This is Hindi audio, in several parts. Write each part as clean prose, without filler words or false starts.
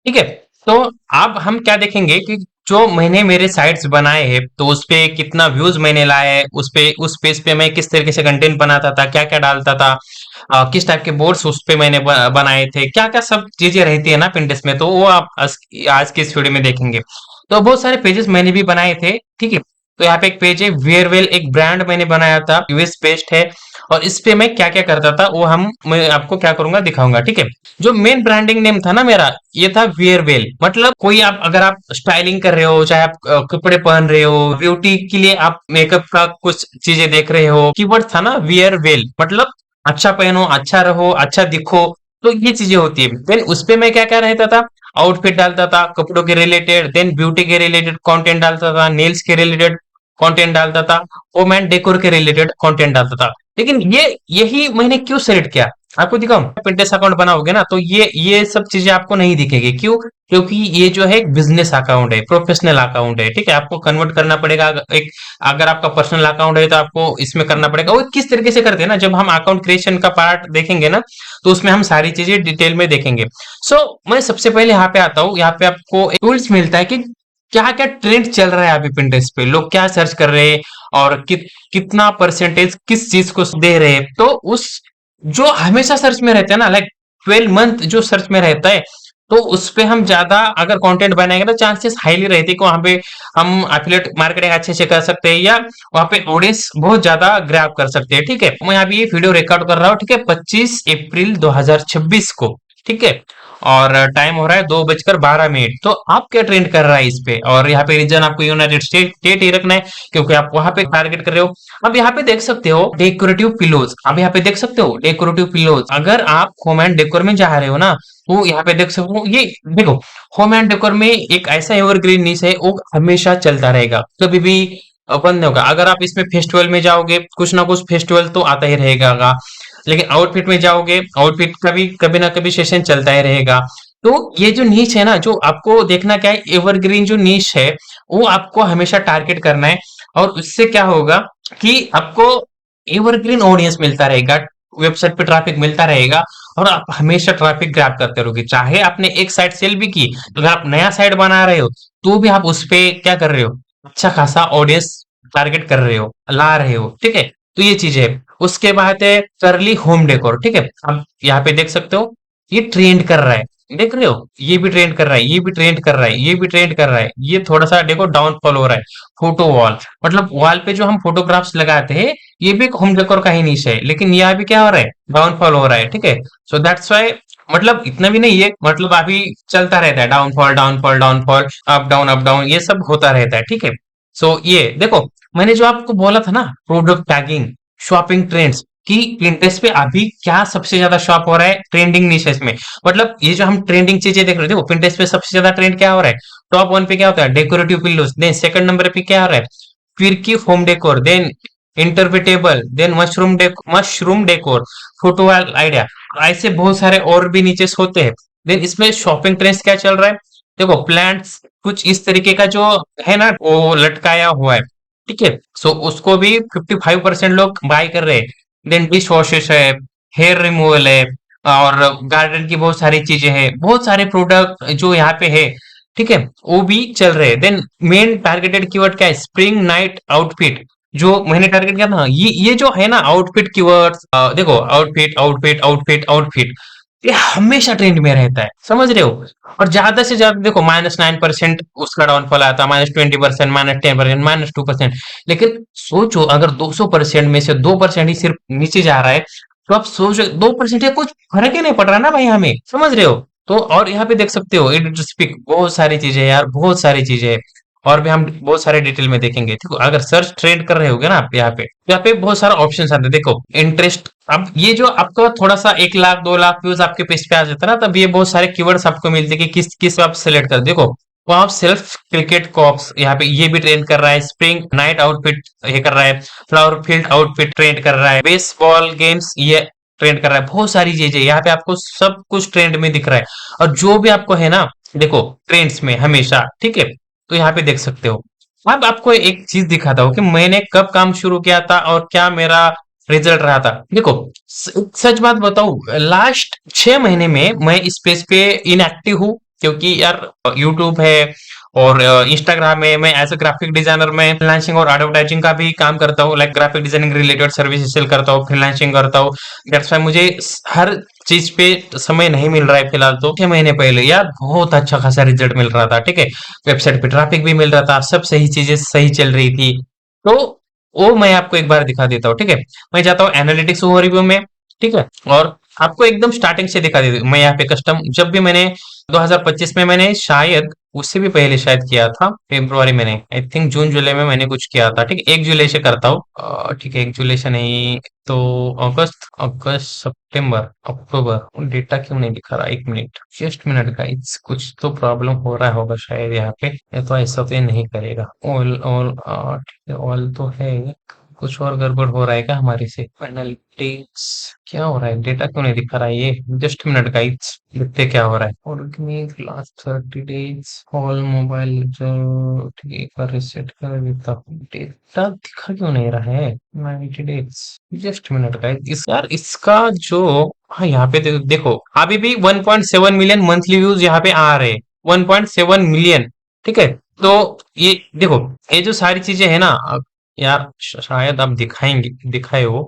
ठीक है। तो अब हम क्या देखेंगे कि जो मैंने मेरे साइट्स बनाए हैं तो उस पे कितना व्यूज मैंने लाया है, उस पे उस पेज पे मैं किस तरीके से कंटेंट बनाता था, क्या क्या डालता था, किस टाइप के बोर्ड्स उस पे मैंने बनाए थे, क्या क्या सब चीजें रहती है ना पिंटरेस्ट में, तो वो आप आज के इस वीडियो में देखेंगे। तो बहुत सारे पेजेस मैंने भी बनाए थे, ठीक है। तो यहाँ पे एक पेज है वेयरवेल, एक ब्रांड मैंने बनाया था, यूएस बेस्ड है। और इस पे मैं क्या क्या करता था वो मैं आपको क्या करूंगा दिखाऊंगा, ठीक है। जो मेन ब्रांडिंग नेम था ना मेरा, ये था वियरवेल। मतलब कोई आप अगर आप स्टाइलिंग कर रहे हो, चाहे आप कपड़े पहन रहे हो, ब्यूटी के लिए आप मेकअप का कुछ चीजें देख रहे हो, कीवर्ड था ना वियरवेल, मतलब अच्छा पहनो, अच्छा रहो, अच्छा दिखो। तो ये चीजें होती है। देन उस पे मैं क्या क्या रहता था, आउटफिट डालता था कपड़ों के रिलेटेड, देन ब्यूटी के रिलेटेड कंटेंट डालता था, नेल्स के रिलेटेड कंटेंट डालता था, होम एंड डेकोर के रिलेटेड कंटेंट डालता था। लेकिन यही मैंने क्यों सेलेक्ट किया, आपको दिखाऊं। पिंटरेस्ट अकाउंट बनाओगे ना तो ये सब चीजें आपको नहीं दिखेगी, क्यों? क्योंकि ये जो है एक बिजनेस अकाउंट है, प्रोफेशनल अकाउंट है, ठीक है। आपको कन्वर्ट करना पड़ेगा। एक अगर आपका पर्सनल अकाउंट है तो आपको इसमें करना पड़ेगा। वो किस तरीके से करते हैं ना, जब हम अकाउंट क्रिएशन का पार्ट देखेंगे ना तो उसमें हम सारी चीजें डिटेल में देखेंगे। मैं सबसे पहले यहाँ पे आता हूँ। यहाँ पे आपको टूल्स मिलता है कि क्या क्या ट्रेंड चल रहा है अभी पिंटरेस्ट पे, लोग क्या सर्च कर रहे हैं, और कितना परसेंटेज किस चीज को दे रहे हैं। तो उस जो हमेशा सर्च में रहते हैं ना, लाइक 12 मंथ जो सर्च में रहता है, तो उस पे हम ज्यादा अगर कंटेंट बनाएंगे तो चांसेस हाईली रहते हैं कि वहां पे हम एफिलिएट मार्केटिंग अच्छे से कर सकते हैं, या वहां पे ऑडियंस बहुत ज्यादा ग्रैब कर सकते हैं, ठीक है। मैं यहाँ पे ये वीडियो रिकॉर्ड कर रहा हूँ, ठीक है, 25 अप्रैल 2026 को, ठीक है। और टाइम हो रहा है 2:12। तो आप क्या ट्रेंड कर रहा है इस पे, और यहाँ पे रीजन आपको यूनाइटेड स्टेट ही रखना है, क्योंकि आप वहां पे टारगेट कर रहे हो। अब यहाँ पे देख सकते हो डेकोरेटिव पिलोज, अब यहाँ पे देख सकते हो डेकोरेटिव पिलोज। अगर आप होम एंड डेकोर में जा रहे हो ना, तो यहाँ पे देख सकते हो, ये देखो, होम एंड डेकोर में एक ऐसा एवरग्रीन निश है, वो हमेशा चलता रहेगा, कभी भी बंद नहीं होगा। अगर आप इसमें फेस्टिवल में जाओगे, कुछ ना कुछ फेस्टिवल तो आता ही रहेगा। लेकिन आउटफिट में जाओगे, आउटफिट का भी कभी ना कभी सेशन चलता ही रहेगा। तो ये जो नीच है ना, जो आपको देखना क्या है, एवरग्रीन जो नीच है वो आपको हमेशा टारगेट करना है। और उससे क्या होगा कि आपको एवरग्रीन ऑडियंस मिलता रहेगा, वेबसाइट पे ट्रैफिक मिलता रहेगा, और आप हमेशा ट्रैफिक ग्रैब करते रहोगे। चाहे आपने एक साइट सेल भी की, तो अगर आप नया साइट बना रहे हो तो भी आप उस पे क्या कर रहे हो, अच्छा खासा ऑडियंस टारगेट कर रहे हो, ला रहे हो, ठीक है। तो ये चीज है। उसके बाद है करली होम डेकोर, ठीक है। अब यहाँ पे देख सकते हो ये ट्रेंड कर रहा है, देख रहे हो, ये भी ट्रेंड कर रहा है, ये भी ट्रेंड कर रहा है, ये भी ट्रेंड कर रहा है। ये थोड़ा सा देखो डाउनफॉल हो रहा है। फोटो वॉल, मतलब वॉल पे जो हम फोटोग्राफ्स लगाते हैं, ये भी एक होम डेकोर का ही नीश है, लेकिन यहाँ भी क्या हो रहा है, डाउनफॉल हो रहा है, ठीक है। सो दैट्स वाई, मतलब इतना भी नहीं है, मतलब अभी चलता रहता है, downfall downfall downfall, up down ये सब होता रहता है, ठीक है। ये देखो, मैंने जो आपको बोला था ना, प्रोडक्ट टैगिंग, शॉपिंग ट्रेंड्स कि Pinterest पे अभी क्या सबसे ज्यादा शॉप हो रहा है, ट्रेंडिंग निशेस में। मतलब ये जो हम ट्रेंडिंग चीजें देख रहे थे, वो Pinterest पे सबसे ज्यादा ट्रेंड क्या हो रहा है, टॉप 1 पे क्या होता है, decorative pillows. Then second number पे क्या हो रहा है, फिरकी home decor. Then interpretable, then mushroom decor, photo idea. ऐसे बहुत सारे और भी नीचे होते हैं। देन इसमें शॉपिंग ट्रेंड्स क्या चल रहा है, देखो प्लांट्स कुछ इस तरीके का जो है ना, वो लटकाया हुआ है, ठीक है। उसको भी 55% लोग बाय कर रहे हैं। देन डिश वॉशेस है, हेयर रिमूवल है, और गार्डन की बहुत सारी चीजें हैं, बहुत सारे प्रोडक्ट जो यहाँ पे है, ठीक है, वो भी चल रहे हैं। देन मेन टारगेटेड कीवर्ड क्या है, स्प्रिंग नाइट आउटफिट। जो मैंने टारगेट किया था, ये जो है ना आउटफिट कीवर्ड्स, देखो आउटफिट आउटफिट आउटफिट आउटफिट, ये हमेशा ट्रेंड में रहता है, समझ रहे हो। और ज्यादा से ज्यादा देखो -9% उसका डाउनफॉल आता है, -20%, -10%, -2%। लेकिन सोचो अगर 200% में से 2% ही सिर्फ नीचे जा रहा है, तो आप सोचो 2% या कुछ फर्क ही नहीं पड़ रहा ना भाई हमें, समझ रहे हो। तो और यहाँ पे देख सकते हो एडिट स्पीक, बहुत सारी चीजें हैं यार, बहुत सारी चीजें हैं। और भी हम बहुत सारे डिटेल में देखेंगे, देखो अगर सर्च ट्रेंड कर रहे होगे ना आप, यहाँ पे बहुत सारा ऑप्शन आते हैं, देखो इंटरेस्ट। अब ये जो आपको थोड़ा सा 1 लाख 2 लाख व्यूज आपके पेज पे आ जाता है ना, तब ये बहुत सारे कीवर्ड्स आपको मिलते हैं कि किस किस आप सिलेक्ट कर, देखो वहां आप सेल्फ क्रिकेट कॉप्स, यहाँ पे ये भी ट्रेंड कर रहा है, स्प्रिंग नाइट आउटफिट ये कर रहा है, फ्लावर फील्ड आउटफिट ट्रेंड कर रहा है, बेसबॉल गेम्स ये ट्रेंड कर रहा है, बहुत सारी चीजें यहाँ पे आपको सब कुछ ट्रेंड में दिख रहा है। और जो भी आपको है ना, देखो ट्रेंड्स में हमेशा, ठीक है। तो यहाँ पे देख सकते हो। अब आपको एक चीज दिखाता हूँ कि मैंने कब काम शुरू किया था और क्या मेरा रिजल्ट रहा था। देखो सच बात बताऊं, लास्ट 6 महीने में मैं इस पेज पे इनएक्टिव हूँ, क्योंकि यार यूट्यूब है और इंस्टाग्राम है। मैं एज अ ग्राफिक डिजाइनर मैं फ्रीलांसिंग और एडवर्टाइजिंग का भी काम करता हूँ, like graphic designing related service sell करता हूँ, फ्रीलांसिंग करता हूँ। दैट्स व्हाई मुझे हर चीज पे समय नहीं मिल रहा है फिलहाल। तो 6 महीने पहले यार बहुत अच्छा खासा रिजल्ट मिल रहा था, ठीक है। वेबसाइट पे ट्रैफिक भी मिल रहा था, सब सही चीजें सही चल रही थी। तो वो मैं आपको एक बार दिखा देता हूँ, ठीक है। मैं जाता हूँ एनालिटिक्स ओवरव्यू में, ठीक है। और आपको एकदम स्टार्टिंग से दिखा देता हूँ। मैं यहाँ पे कस्टम जब भी मैंने 2025 में मैंने शायद उससे भी पहले शायद किया था, फरवरी में नहीं, आई थिंक जून जुलाई में मैंने कुछ किया था, ठीक है। 1 जुलाई से करता हूँ, ठीक है। 1 जुलाई से नहीं तो अगस्त, सितंबर, अक्टूबर। डेटा क्यों नहीं दिखा रहा, 1 मिनट, जस्ट मिनट का, कुछ तो प्रॉब्लम हो रहा होगा शायद यहाँ पे, या तो ऐसा तो ये नहीं करेगा। ऑल ऑल ठीक है, ऑल तो है। कुछ और गड़बड़ हो रहा है क्या हमारे से? एनालिटिक्स क्या हो रहा है, डेटा क्यों नहीं दिखा रहा है ये? जस्ट मिनट गाइस, देखते क्या हो रहा है। Organic last 30 days, all mobile जो, ठीक है, एक बार रिसेट कर देता हूँ। डेटा दिखा क्यों नहीं रहा है? 90 डेज, जस्ट मिनट गाइस। यार इसका जो, हाँ यहाँ पे देखो अभी भी 1.7 मिलियन मंथली व्यूज यहाँ पे आ रहे हैं। 1.7 मिलियन, ठीक है। तो ये देखो, ये जो सारी चीजें है ना, यार शायद आप दिखाए हो,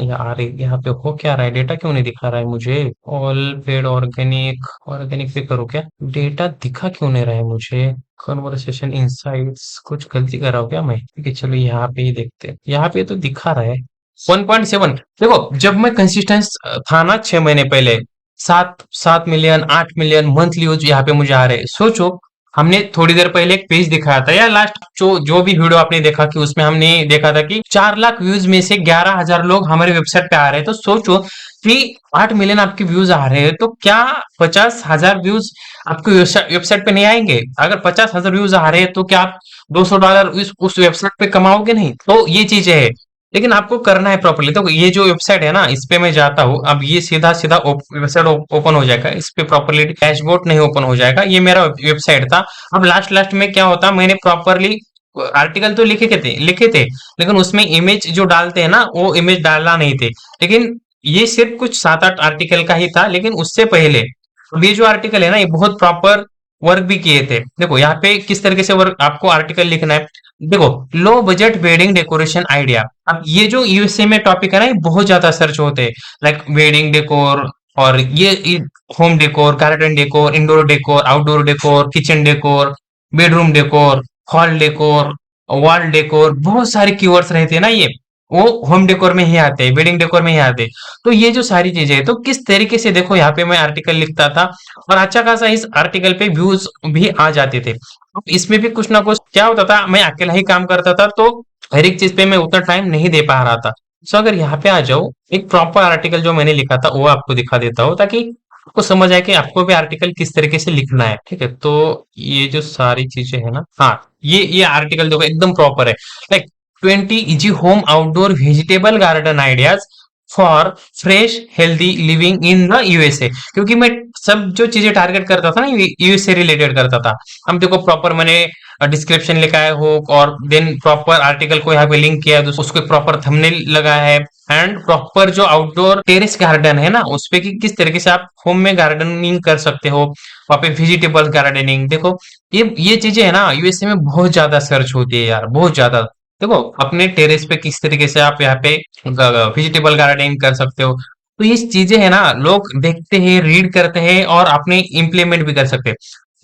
यार यहाँ पे हो क्या रहा है, डेटा क्यों नहीं दिखा रहा है मुझे? ऑल पेड ऑर्गेनिक, ऑर्गेनिक पे करो क्या? डेटा दिखा क्यों नहीं रहा है मुझे? कन्वर्सेशन इनसाइट्स, कुछ गलती कर रहा हूँ क्या मैं? ठीक है, चलो यहाँ पे ही देखते हैं। यहाँ पे तो दिखा रहा है 1.7। देखो जब मैं कंसिस्टेंस था ना 6 महीने पहले, 7 7 मिलियन, 8 मिलियन मंथली यूज यहाँ पे मुझे आ रहे हैं। सोचो, हमने थोड़ी देर पहले एक पेज दिखाया था, या लास्ट जो जो भी वीडियो आपने देखा कि उसमें हमने देखा था कि 4 लाख व्यूज में से 11,000 लोग हमारे वेबसाइट पे आ रहे हैं। तो सोचो कि 8 मिलियन आपके व्यूज आ रहे हैं, तो क्या 50,000 व्यूज आपके वेबसाइट पे नहीं आएंगे? अगर 50,000 व्यूज आ रहे हैं तो क्या आप $200 उस वेबसाइट पे कमाओगे नहीं? तो ये चीजें है, लेकिन आपको करना है प्रॉपर्ली। तो ये जो वेबसाइट है ना, इस पे मैं जाता हूँ, अब ये सीधा सीधा वेबसाइट ओपन हो जाएगा। इस पे प्रॉपर्ली डैशबोर्ड नहीं ओपन हो जाएगा, ये मेरा वेबसाइट था। अब लास्ट लास्ट में क्या होता, मैंने प्रॉपर्ली आर्टिकल तो लिखे थे, लेकिन उसमें इमेज जो डालते हैं ना, वो इमेज डालना नहीं थे। लेकिन ये सिर्फ कुछ 7 8 आर्टिकल का ही था, लेकिन उससे पहले अब ये जो आर्टिकल है ना, ये बहुत प्रॉपर वर्क भी किए थे। देखो यहाँ पे किस तरीके से वर्क आपको आर्टिकल लिखना है। देखो, low budget wedding decoration idea. अब ये जो यूएसए में टॉपिक है ना, ये बहुत ज्यादा सर्च होते हैं, लाइक वेडिंग डेकोर, और ये home decor, garden decor, indoor decor, outdoor decor, kitchen decor, bedroom decor, hall decor, wall decor, बहुत सारे कीवर्ड्स रहते हैं ना ये, वो होम डेकोर में ही आते हैं, वेडिंग डेकोर में ही आते हैं। तो ये जो सारी चीजें हैं, तो किस तरीके से देखो यहाँ पे मैं आर्टिकल लिखता था, और अच्छा खासा इस आर्टिकल पे व्यूज भी आ जाते थे। अब इसमें भी कुछ ना कुछ क्या होता था, मैं अकेला ही काम करता था, तो हर एक चीज पे मैं उतना टाइम नहीं दे पा रहा था। सो अगर यहाँ पे आ जाओ, एक प्रॉपर आर्टिकल जो मैंने लिखा था वो आपको दिखा देता हूँ, ताकि आपको समझ आए कि आपको भी आर्टिकल किस तरीके से लिखना है, ठीक है। तो ये जो सारी चीजें है ना, हाँ, ये आर्टिकल देखो एकदम प्रॉपर है, like 20 easy home outdoor vegetable garden ideas for fresh healthy living in the USA. क्योंकि मैं सब जो चीजें टारगेट करता था ना, यूएसए रिलेटेड करता था। हम देखो प्रॉपर मैंने डिस्क्रिप्शन लिखा है हो, और देन प्रॉपर आर्टिकल को यहाँ पे लिंक किया है, उसको प्रॉपर थंबनेल लगाया है, एंड प्रॉपर जो आउटडोर टेरेस गार्डन है ना, उस पे कि किस तरीके से आप होम में गार्डनिंग कर सकते हो, वहाँ पे वेजिटेबल गार्डनिंग। देखो ये चीजें है ना, यूएसए में बहुत ज्यादा सर्च होती है यार, बहुत ज्यादा। देखो अपने टेरेस पे किस तरीके से आप यहाँ पे वेजिटेबल गार्डनिंग कर सकते हो। तो ये चीजें है ना, लोग देखते हैं, रीड करते हैं, और अपने इम्प्लीमेंट भी कर सकते हैं।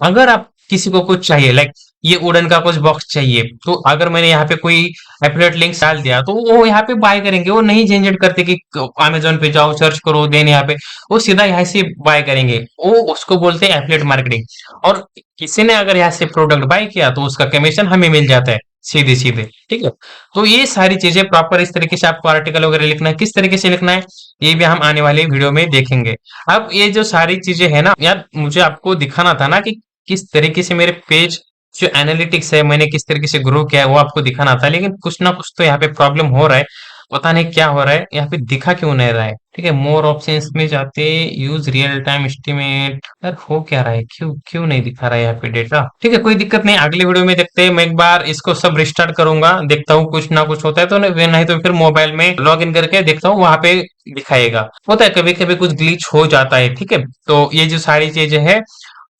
अगर आप किसी को कुछ चाहिए, लाइक ये वुडन का कुछ बॉक्स चाहिए, तो अगर मैंने यहाँ पे कोई एफिलिएट लिंक डाल दिया, तो वो यहाँ पे बाय करेंगे। वो नहीं झंझट करते कि अमेजोन पे जाओ, सर्च करो, देन यहाँ पे, वो सीधा यहाँ से बाय करेंगे। वो उसको बोलते हैं एफिलिएट मार्केटिंग। और किसी ने अगर यहाँ से प्रोडक्ट बाय किया, तो उसका कमीशन हमें मिल जाता है सीधे सीधे, ठीक है। तो ये सारी चीजें प्रॉपर इस तरीके से आपको आर्टिकल वगैरह लिखना है, किस तरीके से लिखना है, ये भी हम आने वाले वीडियो में देखेंगे। अब ये जो सारी चीजें है ना यार, मुझे आपको दिखाना था ना कि किस तरीके से मेरे पेज जो एनालिटिक्स है, मैंने किस तरीके से ग्रो किया है, वो आपको दिखाना था। लेकिन कुछ ना कुछ तो यहाँ पे प्रॉब्लम हो रहा है, पता नहीं क्या हो रहा है, यहाँ पे दिखा क्यों नहीं रहा है, ठीक है। मोर ऑप्शंस में जाते, यूज रियल टाइम एस्टिमेट, यार हो क्या रहा है, क्यों क्यों नहीं दिखा रहा है यहाँ पे डेटा? ठीक है, कोई दिक्कत नहीं, अगले वीडियो में देखते हैं। मैं एक बार इसको सब रिस्टार्ट करूंगा, देखता हूँ कुछ ना कुछ होता है तो, नहीं तो फिर मोबाइल में लॉग इन करके देखता हूँ, वहां पे दिखाएगा। होता है कभी कभी कुछ ग्लिच हो जाता है, ठीक है। तो ये जो सारी चीजें है,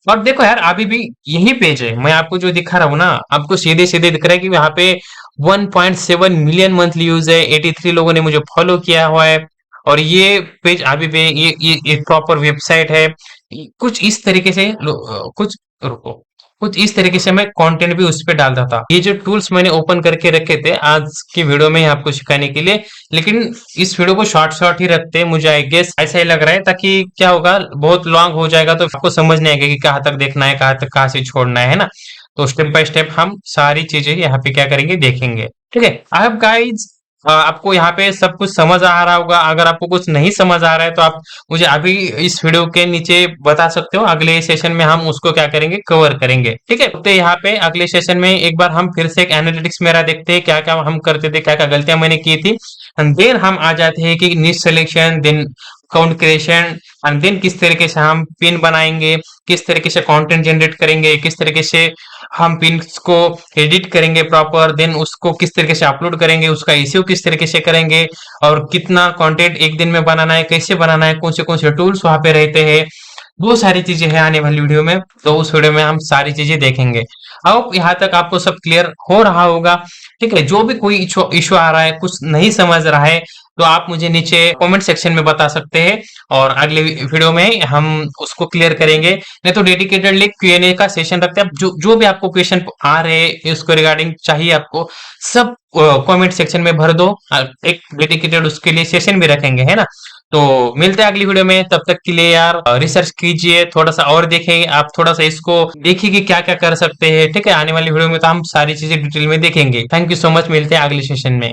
और देखो यार, अभी भी यही पेज है, मैं आपको जो दिखा रहा हूँ ना, आपको सीधे सीधे दिख रहा है कि यहाँ पे 1.7 मिलियन मंथली यूज है, 83 लोगों ने मुझे फॉलो किया हुआ है। और ये पेज अभी भी ये प्रॉपर वेबसाइट है। कुछ इस तरीके से कुछ रुको, कुछ इस तरीके से मैं कंटेंट भी उस पे डालता था। ये जो टूल्स मैंने ओपन करके रखे थे आज की वीडियो में ही आपको सिखाने के लिए, लेकिन इस वीडियो को शॉर्ट शॉर्ट ही रखते हैं, मुझे आई गेस ऐसा ही लग रहा है, ताकि क्या होगा, बहुत लॉन्ग हो जाएगा तो आपको समझ नहीं आएगा कि कहाँ तक देखना है, कहाँ तक कहाँ से छोड़ना है ना। तो स्टेप बाय स्टेप हम सारी चीजें यहाँ पे क्या करेंगे, देखेंगे। ठीक है, आई होप गाइज आपको यहाँ पे सब कुछ समझ आ रहा होगा। अगर आपको कुछ नहीं समझ आ रहा है तो आप मुझे अभी इस वीडियो के नीचे बता सकते हो, अगले सेशन में हम उसको क्या करेंगे, कवर करेंगे। ठीक है, तो यहाँ पे अगले सेशन में एक बार हम फिर से एक एनालिटिक्स मेरा देखते हैं, क्या क्या हम करते थे, क्या क्या गलतियां मैंने की थी। एंड देन हम आ जाते हैं कि niche selection, then account creation, and then किस तरीके से हम पिन बनाएंगे, किस तरीके से कंटेंट जनरेट करेंगे, किस तरीके से हम पिन्स को एडिट करेंगे प्रॉपर, देन उसको किस तरीके से अपलोड करेंगे, उसका इश्यू किस तरीके से करेंगे, और कितना कंटेंट एक दिन में बनाना है, कैसे बनाना है, कौन से टूल्स वहां पे रहते हैं। वो सारी चीजें हैं आने वाली वीडियो में, तो उस वीडियो में हम सारी चीजें देखेंगे। अब यहाँ तक आपको सब क्लियर हो रहा होगा। ठीक है, जो भी कोई इशू आ रहा है, कुछ नहीं समझ रहा है, तो आप मुझे नीचे कमेंट सेक्शन में बता सकते हैं, और अगले वीडियो में हम उसको क्लियर करेंगे। नहीं तो डेडिकेटेडली Q&A का सेशन रखते हैं। जो जो भी आपको क्वेश्चन आ रहे हैं, उसको रिगार्डिंग चाहिए आपको, सब कमेंट सेक्शन में भर दो। एक डेडिकेटेड उसके लिए सेशन भी रखेंगे, है ना। तो मिलते हैं अगली वीडियो में, तब तक के लिए यार रिसर्च कीजिए, थोड़ा सा और देखें आप, थोड़ा सा इसको देखिए कि क्या क्या कर सकते हैं। ठीक है, आने वाली वीडियो में तो हम सारी चीजें डिटेल में देखेंगे। थैंक यू सो मच, मिलते हैं अगले सेशन में।